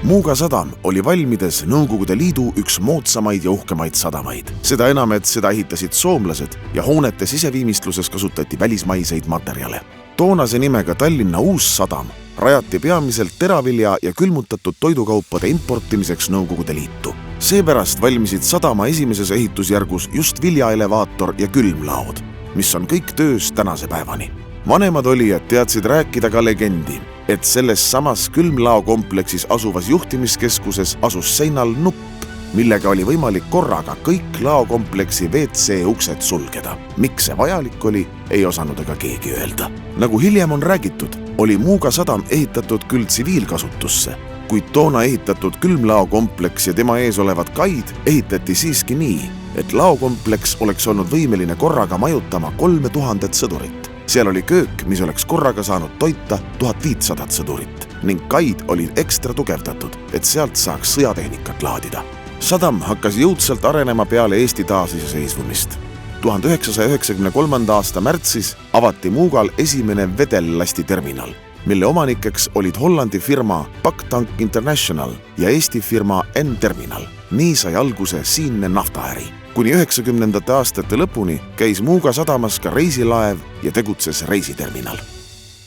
Muuga sadam oli valmides Nõukogude Liidu üks moodsamaid ja uhkemaid sadamaid. Seda enam, et seda ehitasid soomlased ja hoonete siseviimistluses kasutati välismaiseid materjale. Toonase nimega Tallinna Uus sadam rajati peamiselt teravilja ja külmutatud toidukaupade importimiseks Nõukogude Liitu. Seepärast valmisid sadama esimeses ehitusjärgus just viljaelevaator ja külmlaod, mis on kõik töös tänase päevani. Vanemad olijad teadsid rääkida ka legendi, et selles samas külmlaokompleksis asuvas juhtimiskeskuses asus seinal nupp, millega oli võimalik korraga kõik laokompleksi WC uksed sulgeda. Miks see vajalik oli, ei osanud ega keegi öelda. Nagu hiljem on räägitud, oli Muuga sadam ehitatud küll tsiviilkasutusse, kuid toona ehitatud külmlaokompleks ja tema ees olevad kaid ehitati siiski nii, et laokompleks oleks olnud võimeline korraga majutama 3000 sõdurit. Seal oli köök, mis oleks korraga saanud toita 1500 sõdurit ning kaid olid ekstra tugevdatud, et sealt saaks sõjatehnikat laadida. Sadam hakkas jõudsalt arenema peale Eesti taasiseseisvumist. 1993. aasta märtsis avati Muugal esimene vedellastiterminal, mille omanikeks olid Hollandi firma Paktank International ja Eesti firma N-Terminal. Nii sai alguse siinne naftaäri. Kuni 90. aastate lõpuni käis Muuga sadamas ka reisilaev ja tegutses reisiterminal.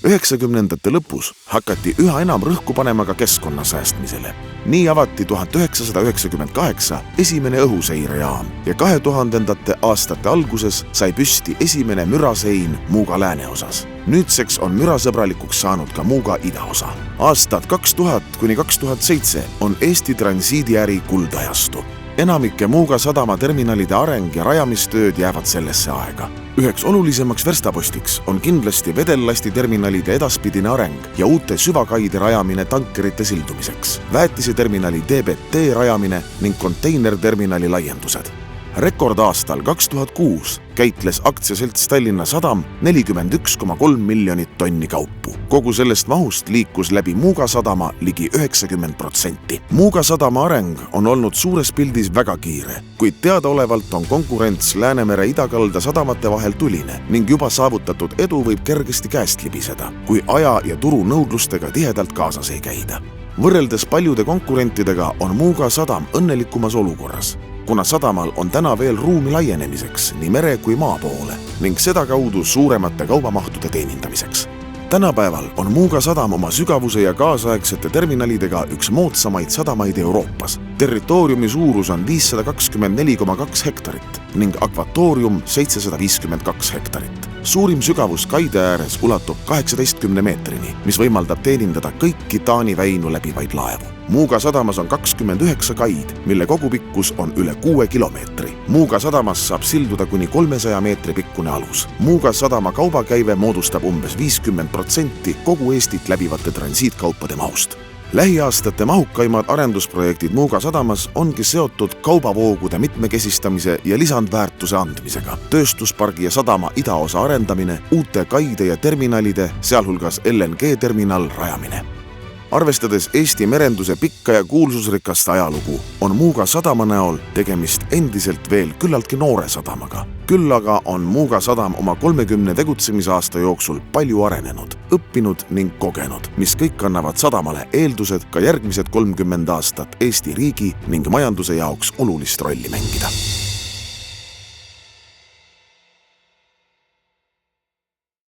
90. lõpus hakati üha enam rõhku panema ka keskkonna säästmisele. Nii avati 1998 esimene õhuseirejaam ja 2000. aastate alguses sai püsti esimene mürasein Muuga lääneosas. Nüüdseks on mürasõbralikuks saanud ka Muuga idaosa. Aastad 2000 kuni 2007 on Eesti transiidiäri kuldajastu. Enamike Muuga sadama terminalide areng ja rajamistööd jäävad sellesse aega. Üheks olulisemaks verstapostiks on kindlasti vedellastiterminalide edaspidine areng ja uute süvakaide rajamine tankerite sildumiseks, väetiseterminali DBT rajamine ning konteinerterminali laiendused. Rekordaastal 2006 käitles aktsiaselts Tallinna Sadam 41,3 miljonit tonni kaupu. Kogu sellest mahust liikus läbi Muuga sadama ligi 90%. Muuga sadama areng on olnud suures pildis väga kiire, kuid teadaolevalt on konkurents Läänemere idakalda sadamate vahel tuline ning juba saavutatud edu võib kergesti käest libiseda, kui aja ja turu nõudlustega tihedalt kaasas ei käida. Võrreldes paljude konkurentidega on Muuga sadam õnnelikumas olukorras, kuna sadamal on täna veel ruumi laienemiseks nii mere kui maa poole ning seda kaudu suuremate kaubamahtude teenindamiseks. Tänapäeval on Muuga sadam oma sügavuse ja kaasaegsete terminalidega üks moodsamaid sadamaid Euroopas. Territooriumi suurus on 524,2 hektarit ning akvatoorium 752 hektarit. Suurim sügavus kaide ääres ulatub 18 meetrini, mis võimaldab teenindada kõiki Taani väinu läbivaid laevu. Muuga sadamas on 29 kaid, mille kogupikkus on üle 6 kilomeetri. Muuga sadamas saab silduda kuni 300 meetri pikkune alus. Muuga sadama kaubakäive moodustab umbes 50% kogu Eestit läbivate transiitkaupade mahust. Lähiaastate mahukaimad arendusprojektid Muuga sadamas ongi seotud kaubavoogude mitmekesistamise ja lisandväärtuse andmisega, tööstuspargi ja sadama idaosa arendamine, uute kaide ja terminalide, sealhulgas LNG-terminal rajamine. Arvestades Eesti merenduse pikka ja kuulsusrikast ajalugu, on Muuga sadama näol tegemist endiselt veel küllaltki noore sadamaga. Küll aga on Muuga sadam oma 30 tegutsemisaasta jooksul palju arenenud, õppinud ning kogenud, mis kõik annavad sadamale eeldused ka järgmised 30 aastat Eesti riigi ning majanduse jaoks olulist rolli mängida.